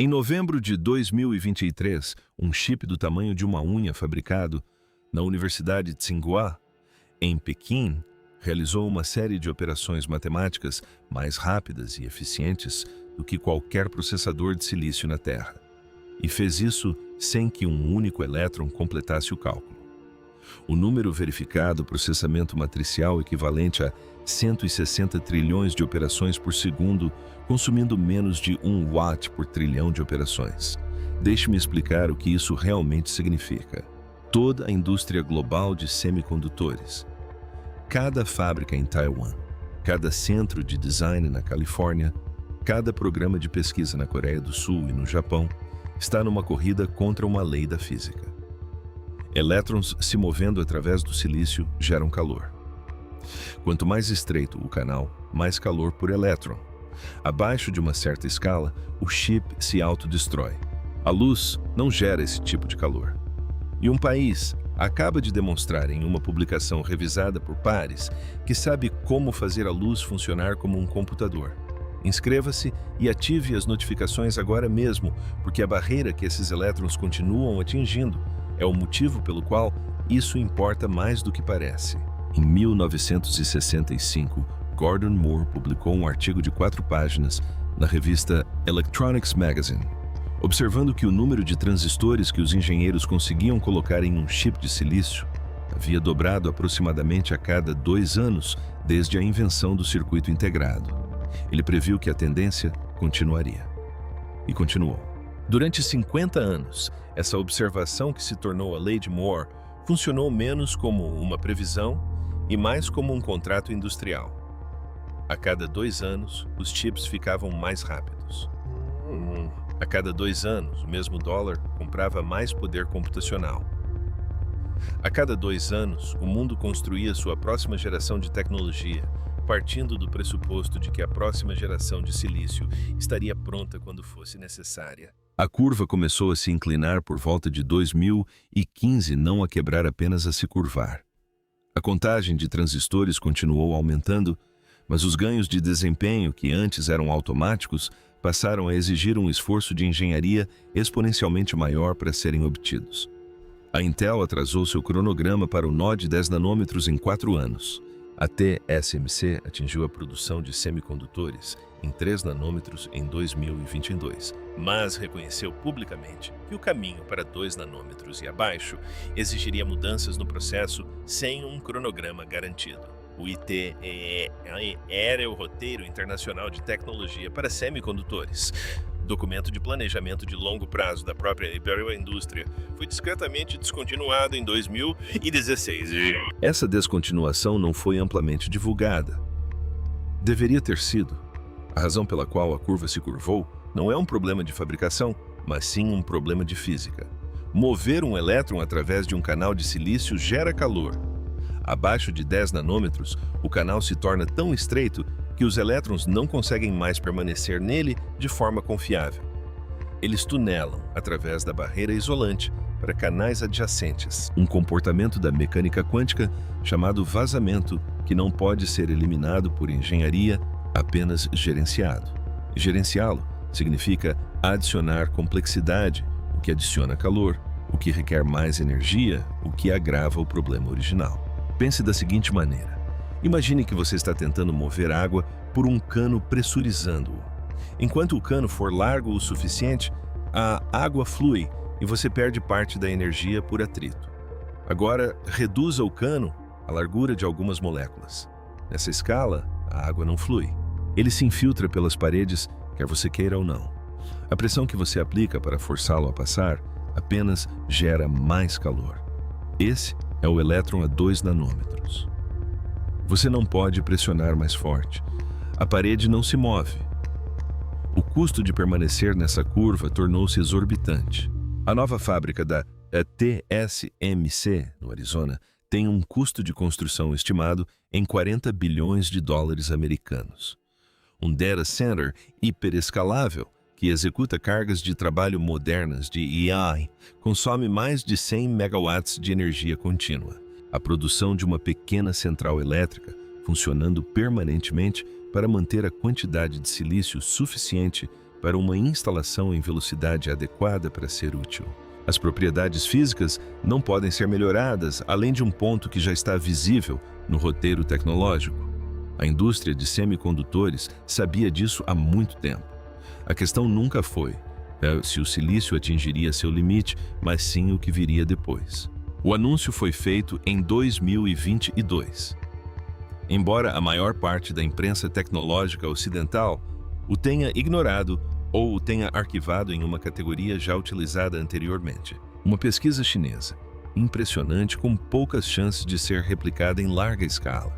Em novembro de 2023, um chip do tamanho de uma unha fabricado na Universidade Tsinghua, em Pequim, realizou uma série de operações matemáticas mais rápidas e eficientes do que qualquer processador de silício na Terra. E fez isso sem que um único elétron completasse o cálculo. O número verificado, processamento matricial equivalente a 160 trilhões de operações por segundo, consumindo menos de 1 watt por trilhão de operações. Deixe-me explicar o que isso realmente significa. Toda a indústria global de semicondutores, cada fábrica em Taiwan, cada centro de design na Califórnia, cada programa de pesquisa na Coreia do Sul e no Japão, está numa corrida contra uma lei da física. Elétrons se movendo através do silício geram calor. Quanto mais estreito o canal, mais calor por elétron. Abaixo de uma certa escala, o chip se autodestrói. A luz não gera esse tipo de calor. E um país acaba de demonstrar em uma publicação revisada por pares que sabe como fazer a luz funcionar como um computador. Inscreva-se e ative as notificações agora mesmo, porque a barreira que esses elétrons continuam atingindo é o motivo pelo qual isso importa mais do que parece. Em 1965, Gordon Moore publicou um artigo de 4 páginas na revista Electronics Magazine, observando que o número de transistores que os engenheiros conseguiam colocar em um chip de silício havia dobrado aproximadamente a cada 2 anos desde a invenção do circuito integrado. Ele previu que a tendência continuaria. E continuou. Durante 50 anos, essa observação que se tornou a Lei de Moore funcionou menos como uma previsão e mais como um contrato industrial. A cada 2 anos, os chips ficavam mais rápidos. A cada 2 anos, o mesmo dólar comprava mais poder computacional. A cada 2 anos, o mundo construía sua próxima geração de tecnologia, partindo do pressuposto de que a próxima geração de silício estaria pronta quando fosse necessária. A curva começou a se inclinar por volta de 2015, não a quebrar, apenas a se curvar. A contagem de transistores continuou aumentando, mas os ganhos de desempenho, que antes eram automáticos, passaram a exigir um esforço de engenharia exponencialmente maior para serem obtidos. A Intel atrasou seu cronograma para o nó de 10 nanômetros em 4 anos. A TSMC atingiu a produção de semicondutores em 3 nanômetros em 2022, mas reconheceu publicamente que o caminho para 2 nanômetros e abaixo exigiria mudanças no processo sem um cronograma garantido. O ITEE era o Roteiro Internacional de Tecnologia para Semicondutores. Documento de planejamento de longo prazo da própria Imperial Indústria foi discretamente descontinuado em 2016. Essa descontinuação não foi amplamente divulgada. Deveria ter sido. A razão pela qual a curva se curvou não é um problema de fabricação, mas sim um problema de física. Mover um elétron através de um canal de silício gera calor. Abaixo de 10 nanômetros, o canal se torna tão estreito que os elétrons não conseguem mais permanecer nele de forma confiável. Eles tunelam através da barreira isolante para canais adjacentes, um comportamento da mecânica quântica chamado vazamento que não pode ser eliminado por engenharia, apenas gerenciado. Gerenciá-lo significa adicionar complexidade, o que adiciona calor, o que requer mais energia, o que agrava o problema original. Pense da seguinte maneira. Imagine que você está tentando mover água por um cano pressurizando-o. Enquanto o cano for largo o suficiente, a água flui e você perde parte da energia por atrito. Agora, reduza o cano à largura de algumas moléculas. Nessa escala, a água não flui. Ele se infiltra pelas paredes, quer você queira ou não. A pressão que você aplica para forçá-lo a passar apenas gera mais calor. Esse é o elétron a 2 nanômetros. Você não pode pressionar mais forte. A parede não se move. O custo de permanecer nessa curva tornou-se exorbitante. A nova fábrica da TSMC, no Arizona, tem um custo de construção estimado em 40 bilhões de dólares americanos. Um data center hiperescalável que executa cargas de trabalho modernas de AI consome mais de 100 megawatts de energia contínua. A produção de uma pequena central elétrica funcionando permanentemente para manter a quantidade de silício suficiente para uma instalação em velocidade adequada para ser útil. As propriedades físicas não podem ser melhoradas além de um ponto que já está visível no roteiro tecnológico. A indústria de semicondutores sabia disso há muito tempo. A questão nunca foi se o silício atingiria seu limite, mas sim o que viria depois. O anúncio foi feito em 2022. Embora a maior parte da imprensa tecnológica ocidental o tenha ignorado ou o tenha arquivado em uma categoria já utilizada anteriormente. Uma pesquisa chinesa, impressionante, com poucas chances de ser replicada em larga escala.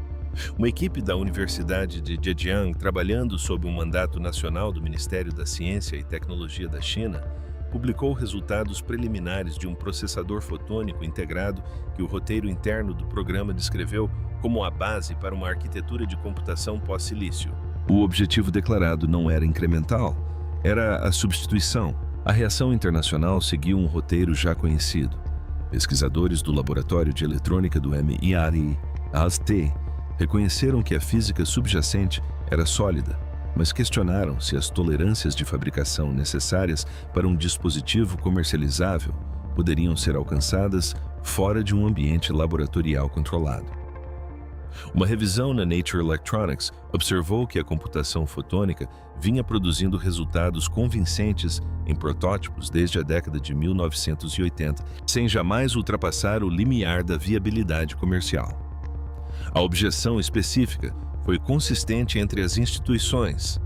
Uma equipe da Universidade de Zhejiang, trabalhando sob um mandato nacional do Ministério da Ciência e Tecnologia da China, publicou resultados preliminares de um processador fotônico integrado que o roteiro interno do programa descreveu como a base para uma arquitetura de computação pós-silício. O objetivo declarado não era incremental, era a substituição. A reação internacional seguiu um roteiro já conhecido. Pesquisadores do Laboratório de Eletrônica do MIT, AST, reconheceram que a física subjacente era sólida, mas questionaram se as tolerâncias de fabricação necessárias para um dispositivo comercializável poderiam ser alcançadas fora de um ambiente laboratorial controlado. Uma revisão na Nature Electronics observou que a computação fotônica vinha produzindo resultados convincentes em protótipos desde a década de 1980, sem jamais ultrapassar o limiar da viabilidade comercial. A objeção específica foi consistente entre as instituições.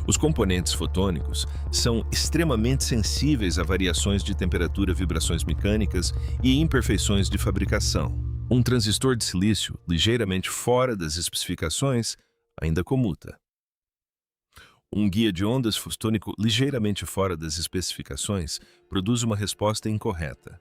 Os componentes fotônicos são extremamente sensíveis a variações de temperatura, vibrações mecânicas e imperfeições de fabricação. Um transistor de silício ligeiramente fora das especificações ainda comuta. Um guia de ondas fotônico ligeiramente fora das especificações produz uma resposta incorreta.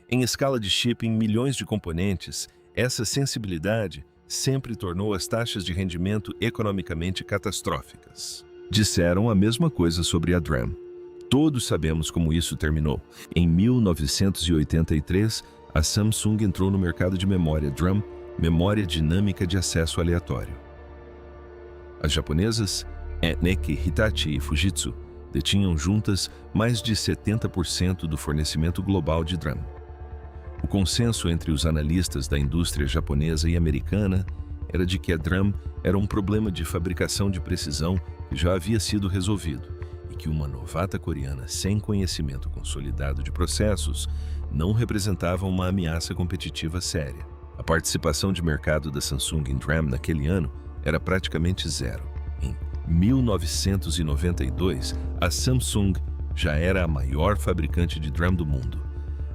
Em escala de chip em milhões de componentes, essa sensibilidade sempre tornou as taxas de rendimento economicamente catastróficas. Disseram a mesma coisa sobre a DRAM. Todos sabemos como isso terminou. Em 1983, a Samsung entrou no mercado de memória DRAM, memória dinâmica de acesso aleatório. As japonesas, NEC, Hitachi e Fujitsu, detinham juntas mais de 70% do fornecimento global de DRAM. O consenso entre os analistas da indústria japonesa e americana era de que a DRAM era um problema de fabricação de precisão que já havia sido resolvido e que uma novata coreana sem conhecimento consolidado de processos não representava uma ameaça competitiva séria. A participação de mercado da Samsung em DRAM naquele ano era praticamente zero. Em 1992, a Samsung já era a maior fabricante de DRAM do mundo.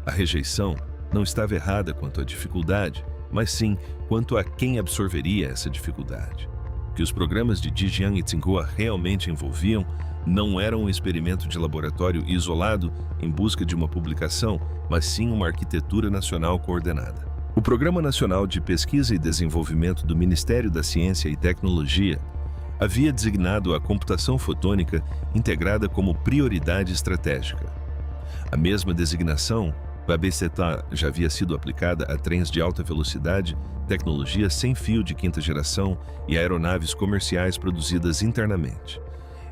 A rejeição não estava errada quanto à dificuldade, mas sim quanto a quem absorveria essa dificuldade. O que os programas de Zhejiang e Tsinghua realmente envolviam não era um experimento de laboratório isolado em busca de uma publicação, mas sim uma arquitetura nacional coordenada. O Programa Nacional de Pesquisa e Desenvolvimento do Ministério da Ciência e Tecnologia havia designado a computação fotônica integrada como prioridade estratégica. A mesma designação já havia sido aplicada a trens de alta velocidade, tecnologia sem fio de quinta geração e aeronaves comerciais produzidas internamente.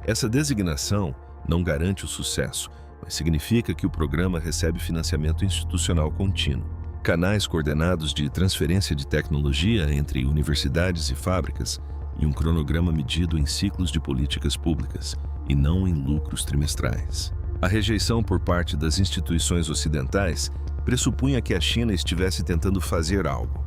Essa designação não garante o sucesso, mas significa que o programa recebe financiamento institucional contínuo. Canais coordenados de transferência de tecnologia entre universidades e fábricas e um cronograma medido em ciclos de políticas públicas, e não em lucros trimestrais. A rejeição por parte das instituições ocidentais pressupunha que a China estivesse tentando fazer algo.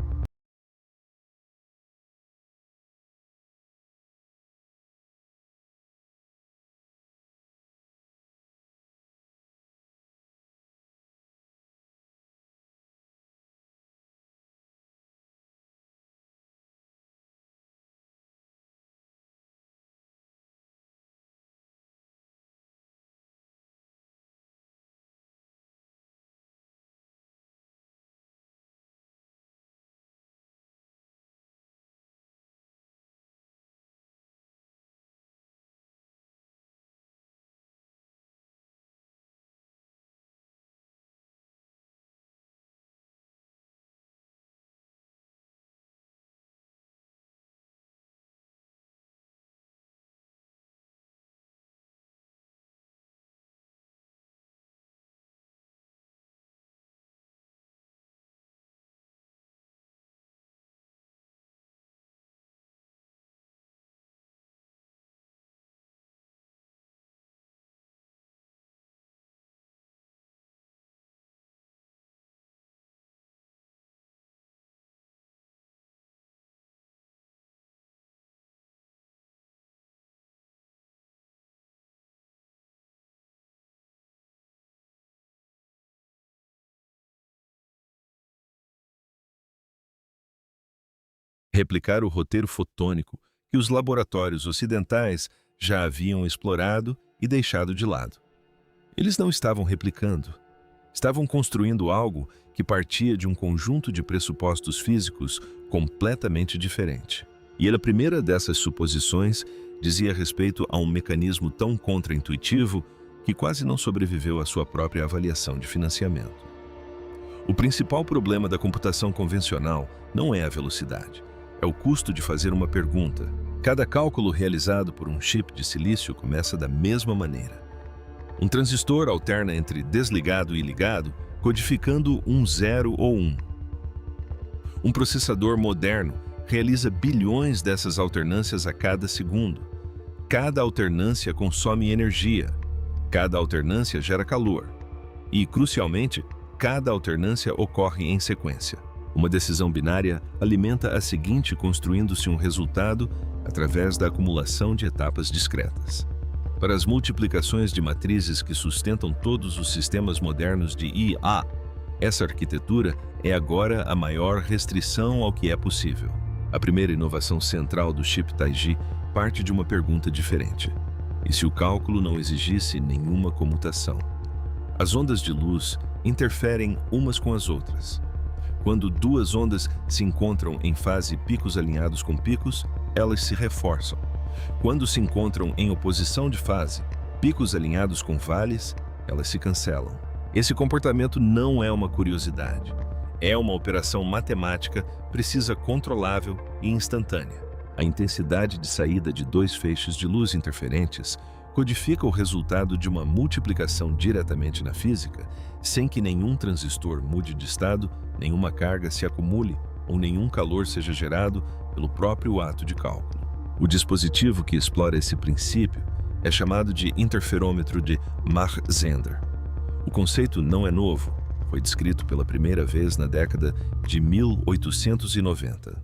replicar o roteiro fotônico que os laboratórios ocidentais já haviam explorado e deixado de lado. Eles não estavam replicando, estavam construindo algo que partia de um conjunto de pressupostos físicos completamente diferente. E a primeira dessas suposições dizia respeito a um mecanismo tão contraintuitivo que quase não sobreviveu à sua própria avaliação de financiamento. O principal problema da computação convencional não é a velocidade, é o custo de fazer uma pergunta. Cada cálculo realizado por um chip de silício começa da mesma maneira. Um transistor alterna entre desligado e ligado, codificando um 0 ou 1. Um processador moderno realiza bilhões dessas alternâncias a cada segundo. Cada alternância consome energia. Cada alternância gera calor. E, crucialmente, cada alternância ocorre em sequência. Uma decisão binária alimenta a seguinte, construindo-se um resultado através da acumulação de etapas discretas. Para as multiplicações de matrizes que sustentam todos os sistemas modernos de IA, essa arquitetura é agora a maior restrição ao que é possível. A primeira inovação central do chip Taiji parte de uma pergunta diferente. E se o cálculo não exigisse nenhuma comutação? As ondas de luz interferem umas com as outras. Quando duas ondas se encontram em fase picos alinhados com picos, elas se reforçam. Quando se encontram em oposição de fase, picos alinhados com vales, elas se cancelam. Esse comportamento não é uma curiosidade. É uma operação matemática precisa, controlável e instantânea. A intensidade de saída de dois feixes de luz interferentes codifica o resultado de uma multiplicação diretamente na física, sem que nenhum transistor mude de estado, nenhuma carga se acumule ou nenhum calor seja gerado pelo próprio ato de cálculo. O dispositivo que explora esse princípio é chamado de interferômetro de Mach-Zehnder. O conceito não é novo, foi descrito pela primeira vez na década de 1890.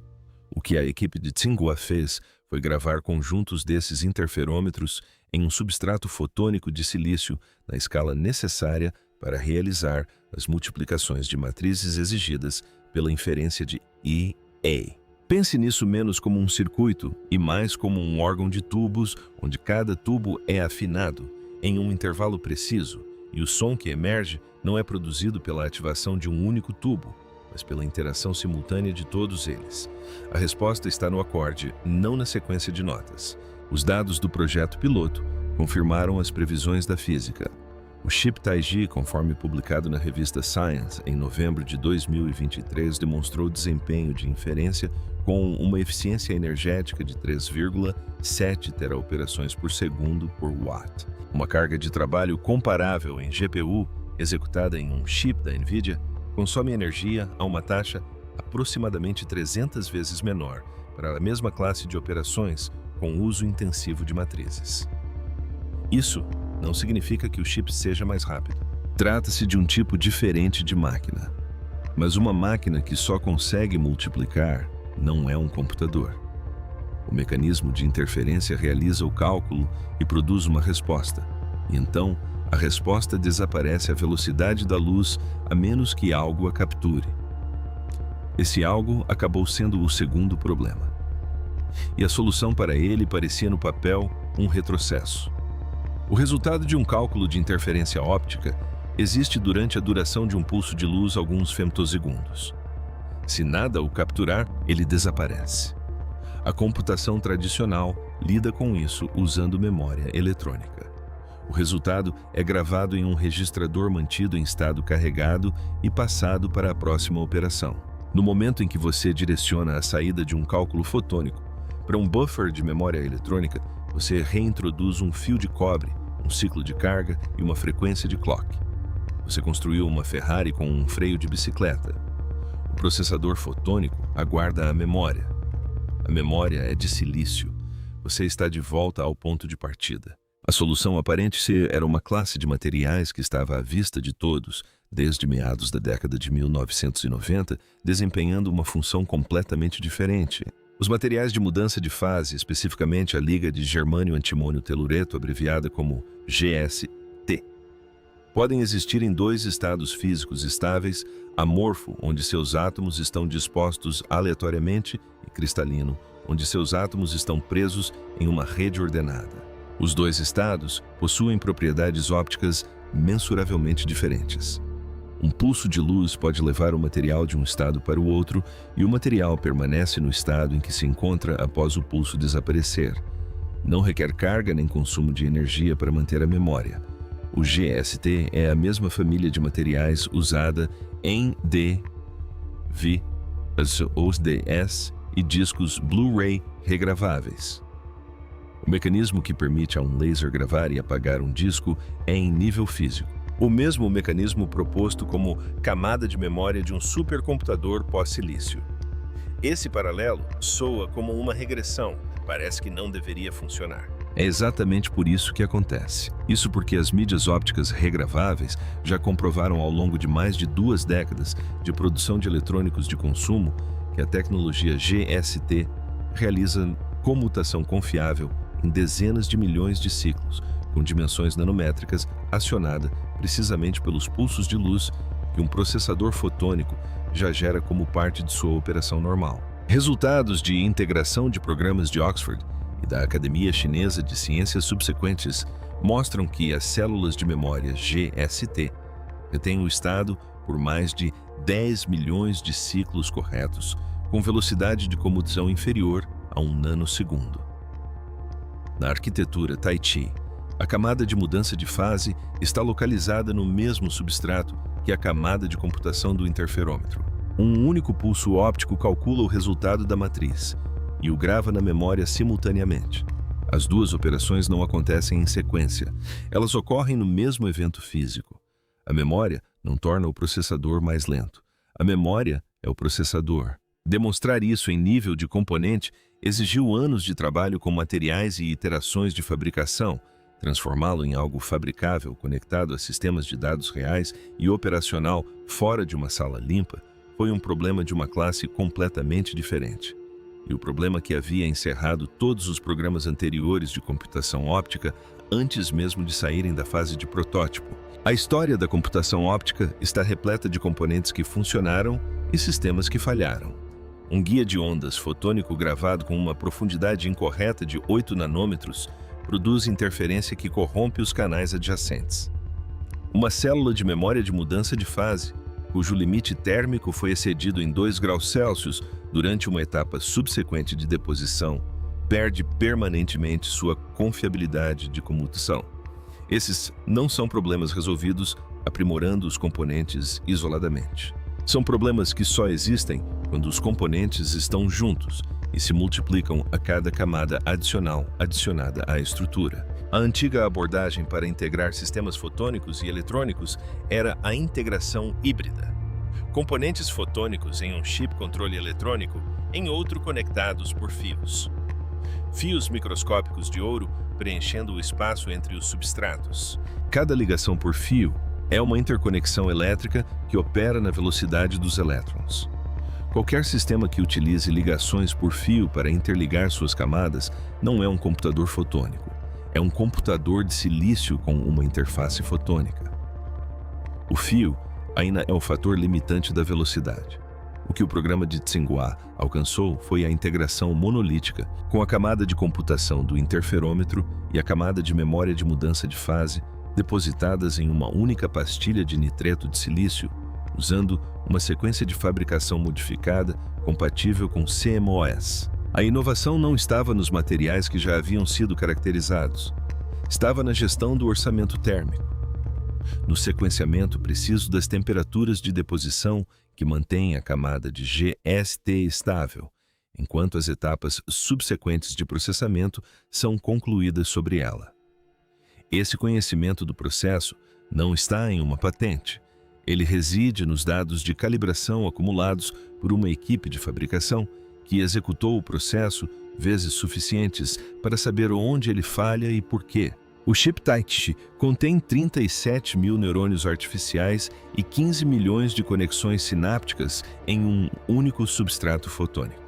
O que a equipe de Tsinghua fez foi gravar conjuntos desses interferômetros em um substrato fotônico de silício na escala necessária para realizar as multiplicações de matrizes exigidas pela inferência de IA. Pense nisso menos como um circuito e mais como um órgão de tubos onde cada tubo é afinado em um intervalo preciso e o som que emerge não é produzido pela ativação de um único tubo, mas pela interação simultânea de todos eles. A resposta está no acorde, não na sequência de notas. Os dados do projeto piloto confirmaram as previsões da física. O chip Taiji, conforme publicado na revista Science em novembro de 2023, demonstrou desempenho de inferência com uma eficiência energética de 3,7 teraoperações por segundo por watt. Uma carga de trabalho comparável em GPU, executada em um chip da NVIDIA, consome energia a uma taxa aproximadamente 300 vezes menor para a mesma classe de operações com uso intensivo de matrizes. Isso não significa que o chip seja mais rápido. Trata-se de um tipo diferente de máquina. Mas uma máquina que só consegue multiplicar não é um computador. O mecanismo de interferência realiza o cálculo e produz uma resposta. E então, a resposta desaparece à velocidade da luz a menos que algo a capture. Esse algo acabou sendo o segundo problema. E a solução para ele parecia no papel um retrocesso. O resultado de um cálculo de interferência óptica existe durante a duração de um pulso de luz alguns femtosegundos. Se nada o capturar, ele desaparece. A computação tradicional lida com isso usando memória eletrônica. O resultado é gravado em um registrador mantido em estado carregado e passado para a próxima operação. No momento em que você direciona a saída de um cálculo fotônico para um buffer de memória eletrônica, você reintroduz um fio de cobre, um ciclo de carga e uma frequência de clock. Você construiu uma Ferrari com um freio de bicicleta. O processador fotônico aguarda a memória. A memória é de silício. Você está de volta ao ponto de partida. A solução aparente era uma classe de materiais que estava à vista de todos desde meados da década de 1990, desempenhando uma função completamente diferente. Os materiais de mudança de fase, especificamente a liga de germânio-antimônio-telureto, abreviada como GST, podem existir em dois estados físicos estáveis, amorfo, onde seus átomos estão dispostos aleatoriamente, e cristalino, onde seus átomos estão presos em uma rede ordenada. Os dois estados possuem propriedades ópticas mensuravelmente diferentes. Um pulso de luz pode levar o material de um estado para o outro e o material permanece no estado em que se encontra após o pulso desaparecer. Não requer carga nem consumo de energia para manter a memória. O GST é a mesma família de materiais usada em os DS e discos Blu-ray regraváveis. O mecanismo que permite a um laser gravar e apagar um disco é em nível físico. O mesmo mecanismo proposto como camada de memória de um supercomputador pós-silício. Esse paralelo soa como uma regressão, parece que não deveria funcionar. É exatamente por isso que acontece. Isso porque as mídias ópticas regraváveis já comprovaram ao longo de mais de 2 décadas de produção de eletrônicos de consumo que a tecnologia GST realiza comutação confiável em dezenas de milhões de ciclos, com dimensões nanométricas, acionada precisamente pelos pulsos de luz que um processador fotônico já gera como parte de sua operação normal. Resultados de integração de programas de Oxford e da Academia Chinesa de Ciências subsequentes mostram que as células de memória GST retêm o estado por mais de 10 milhões de ciclos corretos, com velocidade de comutação inferior a 1 nanosegundo. Na arquitetura Tai Chi, a camada de mudança de fase está localizada no mesmo substrato que a camada de computação do interferômetro. Um único pulso óptico calcula o resultado da matriz e o grava na memória simultaneamente. As duas operações não acontecem em sequência, elas ocorrem no mesmo evento físico. A memória não torna o processador mais lento. A memória é o processador. Demonstrar isso em nível de componente exigiu anos de trabalho com materiais e iterações de fabricação. Transformá-lo em algo fabricável, conectado a sistemas de dados reais e operacional fora de uma sala limpa, foi um problema de uma classe completamente diferente. E o problema que havia encerrado todos os programas anteriores de computação óptica antes mesmo de saírem da fase de protótipo. A história da computação óptica está repleta de componentes que funcionaram e sistemas que falharam. Um guia de ondas fotônico gravado com uma profundidade incorreta de 8 nanômetros produz interferência que corrompe os canais adjacentes. Uma célula de memória de mudança de fase, cujo limite térmico foi excedido em 2 graus Celsius durante uma etapa subsequente de deposição, perde permanentemente sua confiabilidade de comutação. Esses não são problemas resolvidos aprimorando os componentes isoladamente. São problemas que só existem quando os componentes estão juntos e se multiplicam a cada camada adicional adicionada à estrutura. A antiga abordagem para integrar sistemas fotônicos e eletrônicos era a integração híbrida. Componentes fotônicos em um chip controle eletrônico, em outro conectados por fios. Fios microscópicos de ouro preenchendo o espaço entre os substratos. Cada ligação por fio é uma interconexão elétrica que opera na velocidade dos elétrons. Qualquer sistema que utilize ligações por fio para interligar suas camadas não é um computador fotônico. É um computador de silício com uma interface fotônica. O fio ainda é o fator limitante da velocidade. O que o programa de Tsinghua alcançou foi a integração monolítica com a camada de computação do interferômetro e a camada de memória de mudança de fase depositadas em uma única pastilha de nitreto de silício, usando uma sequência de fabricação modificada compatível com CMOS. A inovação não estava nos materiais que já haviam sido caracterizados. Estava na gestão do orçamento térmico, no sequenciamento preciso das temperaturas de deposição que mantém a camada de GST estável, enquanto as etapas subsequentes de processamento são concluídas sobre ela. Esse conhecimento do processo não está em uma patente. Ele reside nos dados de calibração acumulados por uma equipe de fabricação que executou o processo vezes suficientes para saber onde ele falha e por quê. O chip Tai Chi contém 37 mil neurônios artificiais e 15 milhões de conexões sinápticas em um único substrato fotônico.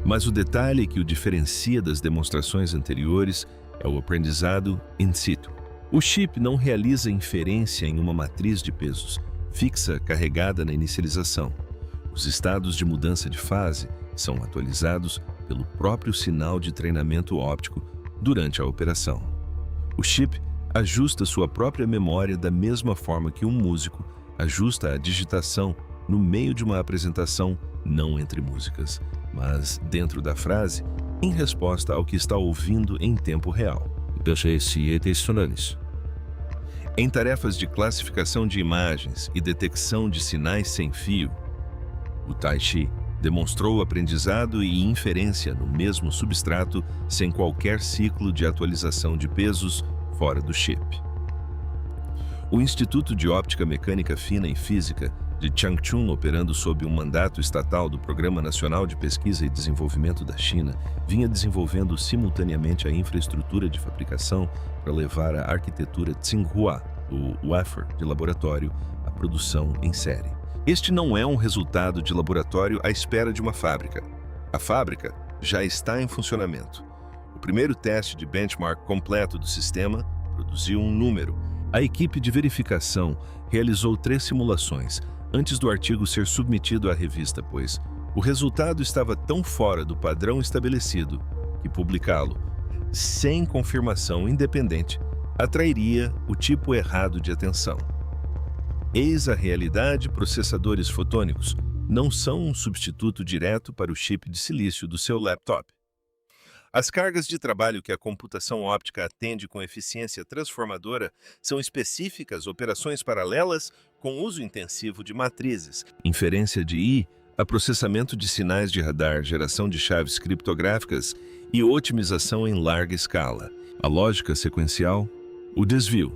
Mas o detalhe que o diferencia das demonstrações anteriores é o aprendizado in situ. O chip não realiza inferência em uma matriz de pesos fixa carregada na inicialização. Os estados de mudança de fase são atualizados pelo próprio sinal de treinamento óptico durante a operação. O chip ajusta sua própria memória da mesma forma que um músico ajusta a digitação no meio de uma apresentação, não entre músicas, mas dentro da frase, em resposta ao que está ouvindo em tempo real. Em tarefas de classificação de imagens e detecção de sinais sem fio, o Tai Chi demonstrou aprendizado e inferência no mesmo substrato sem qualquer ciclo de atualização de pesos fora do chip. O Instituto de Óptica Mecânica Fina e Física de Changchun, operando sob um mandato estatal do Programa Nacional de Pesquisa e Desenvolvimento da China, vinha desenvolvendo simultaneamente a infraestrutura de fabricação para levar a arquitetura Tsinghua, o wafer de laboratório, à produção em série. Este não é um resultado de laboratório à espera de uma fábrica. A fábrica já está em funcionamento. O primeiro teste de benchmark completo do sistema produziu um número. A equipe de verificação realizou 3 simulações antes do artigo ser submetido à revista, pois o resultado estava tão fora do padrão estabelecido que publicá-lo sem confirmação independente atrairia o tipo errado de atenção. Eis a realidade: processadores fotônicos não são um substituto direto para o chip de silício do seu laptop. As cargas de trabalho que a computação óptica atende com eficiência transformadora são específicas operações paralelas com uso intensivo de matrizes, inferência de I, a processamento de sinais de radar, geração de chaves criptográficas e otimização em larga escala. A lógica sequencial, o desvio.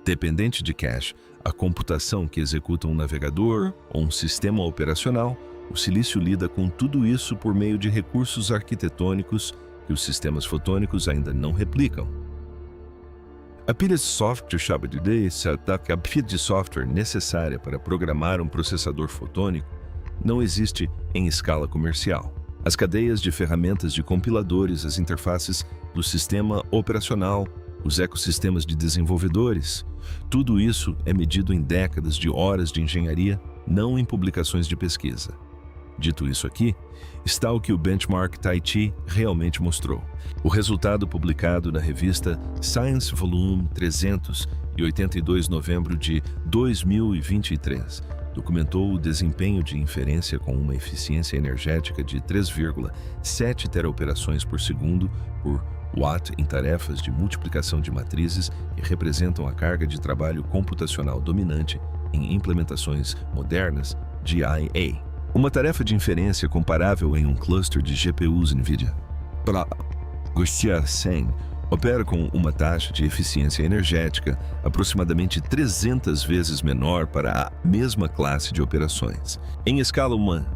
Dependente de cache, a computação que executa um navegador ou um sistema operacional, o silício lida com tudo isso por meio de recursos arquitetônicos que os sistemas fotônicos ainda não replicam. A pilha de software a pilha de software necessária para programar um processador fotônico não existe em escala comercial. As cadeias de ferramentas de compiladores, as interfaces do sistema operacional, os ecossistemas de desenvolvedores, tudo isso é medido em décadas de horas de engenharia, não em publicações de pesquisa. Dito isso aqui, está o que o benchmark Tai Chi realmente mostrou. O resultado publicado na revista Science Volume 382, novembro de 2023, documentou o desempenho de inferência com uma eficiência energética de 3,7 teraoperações por segundo por watt em tarefas de multiplicação de matrizes que representam a carga de trabalho computacional dominante em implementações modernas de IA. Uma tarefa de inferência comparável em um cluster de GPUs NVIDIA Gostia 100 opera com uma taxa de eficiência energética aproximadamente 300 vezes menor para a mesma classe de operações. Em escala humana,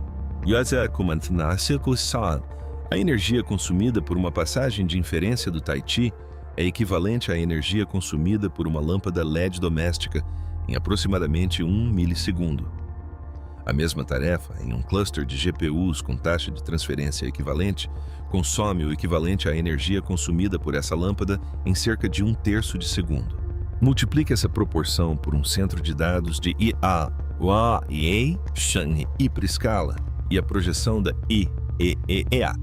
a energia consumida por uma passagem de inferência do Tai Chi é equivalente à energia consumida por uma lâmpada LED doméstica em aproximadamente 1 milissegundo. A mesma tarefa, em um cluster de GPUs com taxa de transferência equivalente, consome o equivalente à energia consumida por essa lâmpada em cerca de 1/3 de segundo. Multiplique essa proporção por um centro de dados de IA, hiperescala e a projeção da IEEA,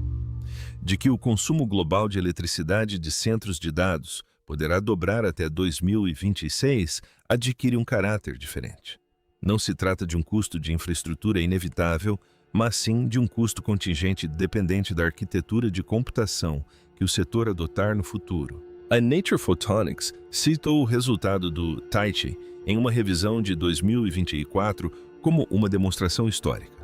de que o consumo global de eletricidade de centros de dados poderá dobrar até 2026, adquire um caráter diferente. Não se trata de um custo de infraestrutura inevitável, mas sim de um custo contingente dependente da arquitetura de computação que o setor adotar no futuro. A Nature Photonics citou o resultado do Tai Chi em uma revisão de 2024 como uma demonstração histórica.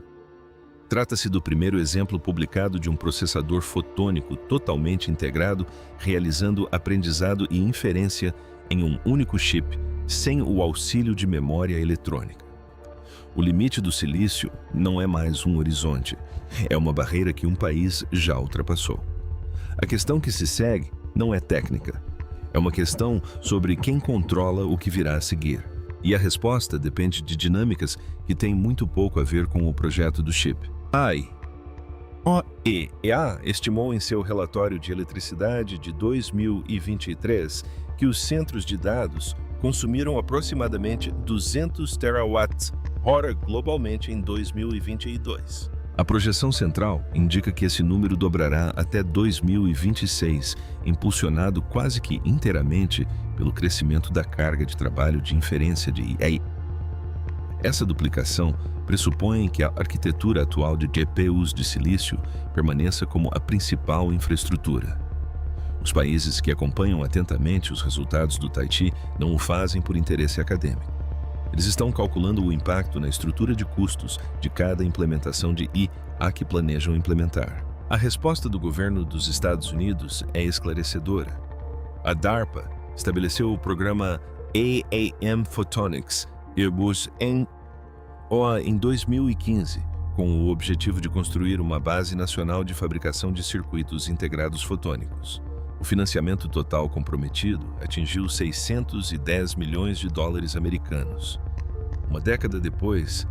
Trata-se do primeiro exemplo publicado de um processador fotônico totalmente integrado, realizando aprendizado e inferência em um único chip, sem o auxílio de memória eletrônica. O limite do silício não é mais um horizonte, é uma barreira que um país já ultrapassou. A questão que se segue não é técnica, é uma questão sobre quem controla o que virá a seguir. E a resposta depende de dinâmicas que têm muito pouco a ver com o projeto do chip. A IEEA estimou em seu relatório de eletricidade de 2023 que os centros de dados consumiram aproximadamente 200 terawatts hora globalmente em 2022. A projeção central indica que esse número dobrará até 2026, impulsionado quase que inteiramente pelo crescimento da carga de trabalho de inferência de AI. Essa duplicação pressupõe que a arquitetura atual de GPUs de silício permaneça como a principal infraestrutura. Os países que acompanham atentamente os resultados do Tai-Chi não o fazem por interesse acadêmico. Eles estão calculando o impacto na estrutura de custos de cada implementação de IA que planejam implementar. A resposta do governo dos Estados Unidos é esclarecedora. A DARPA estabeleceu o programa AAM Photonics Airbus em 2015, com o objetivo de construir uma base nacional de fabricação de circuitos integrados fotônicos. O financiamento total comprometido atingiu 610 milhões de dólares americanos. Uma década depois,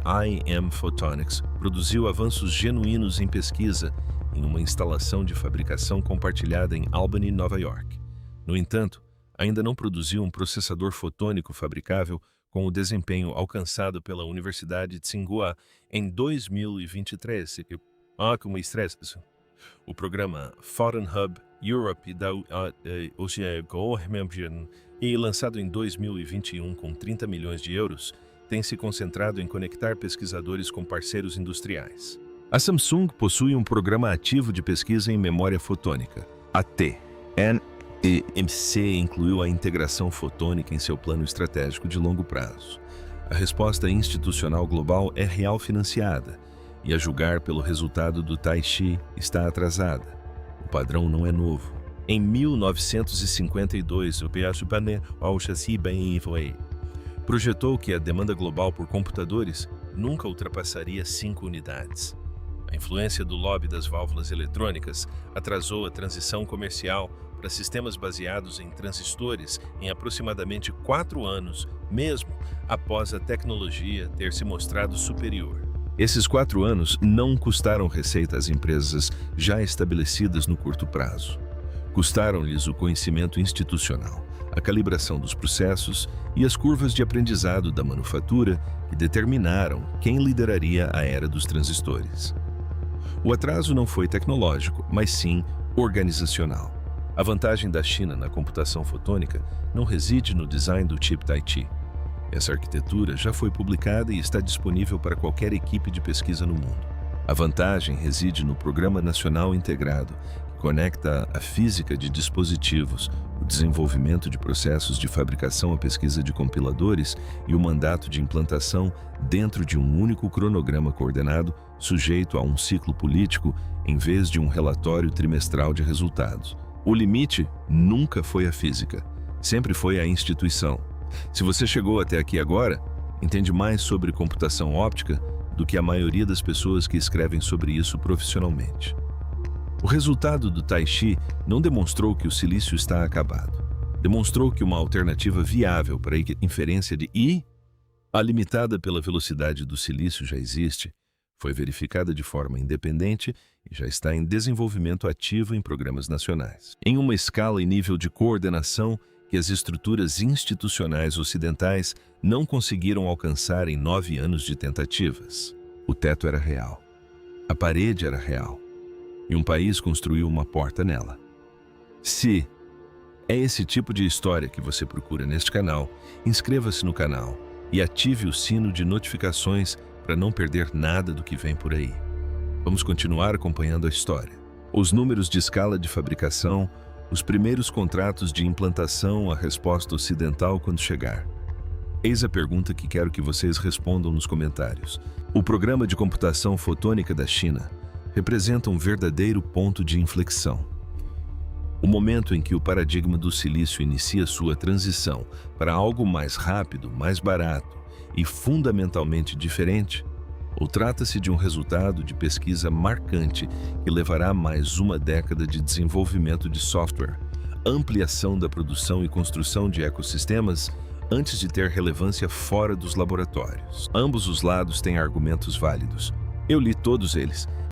a AIM Photonics produziu avanços genuínos em pesquisa em uma instalação de fabricação compartilhada em Albany, Nova York. No entanto, ainda não produziu um processador fotônico fabricável com o desempenho alcançado pela Universidade de Tsinghua em 2023. O programa Photon Hub Europe da Ocean e lançado em 2021 com 30 milhões de euros, tem se concentrado em conectar pesquisadores com parceiros industriais. A Samsung possui um programa ativo de pesquisa em memória fotônica. A TSMC incluiu a integração fotônica em seu plano estratégico de longo prazo. A resposta institucional global é real financiada, e a julgar pelo resultado do Tai-Chi está atrasada. O padrão não é novo. Em 1952, o projetou que a demanda global por computadores nunca ultrapassaria 5 unidades. A influência do lobby das válvulas eletrônicas atrasou a transição comercial para sistemas baseados em transistores em aproximadamente 4 anos, mesmo após a tecnologia ter se mostrado superior. Esses 4 anos não custaram receita às empresas já estabelecidas no curto prazo. Custaram-lhes o conhecimento institucional, a calibração dos processos e as curvas de aprendizado da manufatura que determinaram quem lideraria a era dos transistores. O atraso não foi tecnológico, mas sim organizacional. A vantagem da China na computação fotônica não reside no design do chip Tai-Chi. Essa arquitetura já foi publicada e está disponível para qualquer equipe de pesquisa no mundo. A vantagem reside no Programa Nacional Integrado, que conecta a física de dispositivos, o desenvolvimento de processos de fabricação à pesquisa de compiladores e o mandato de implantação dentro de um único cronograma coordenado, sujeito a um ciclo político, em vez de um relatório trimestral de resultados. O limite nunca foi a física, sempre foi a instituição. Se você chegou até aqui agora, entende mais sobre computação óptica do que a maioria das pessoas que escrevem sobre isso profissionalmente. O resultado do Tai-Chi não demonstrou que o silício está acabado. Demonstrou que uma alternativa viável para a inferência de IA, limitada pela velocidade do silício, já existe, foi verificada de forma independente e já está em desenvolvimento ativo em programas nacionais. Em uma escala e nível de coordenação que as estruturas institucionais ocidentais não conseguiram alcançar em 9 anos de tentativas. O teto era real. A parede era real. E um país construiu uma porta nela. Se é esse tipo de história que você procura neste canal, inscreva-se no canal e ative o sino de notificações para não perder nada do que vem por aí. Vamos continuar acompanhando a história. Os números de escala de fabricação, os primeiros contratos de implantação, a resposta ocidental quando chegar. Eis a pergunta que quero que vocês respondam nos comentários. O programa de computação fotônica da China representa um verdadeiro ponto de inflexão. O momento em que o paradigma do silício inicia sua transição para algo mais rápido, mais barato e fundamentalmente diferente, ou trata-se de um resultado de pesquisa marcante que levará mais uma década de desenvolvimento de software, ampliação da produção e construção de ecossistemas antes de ter relevância fora dos laboratórios. Ambos os lados têm argumentos válidos. Eu li todos eles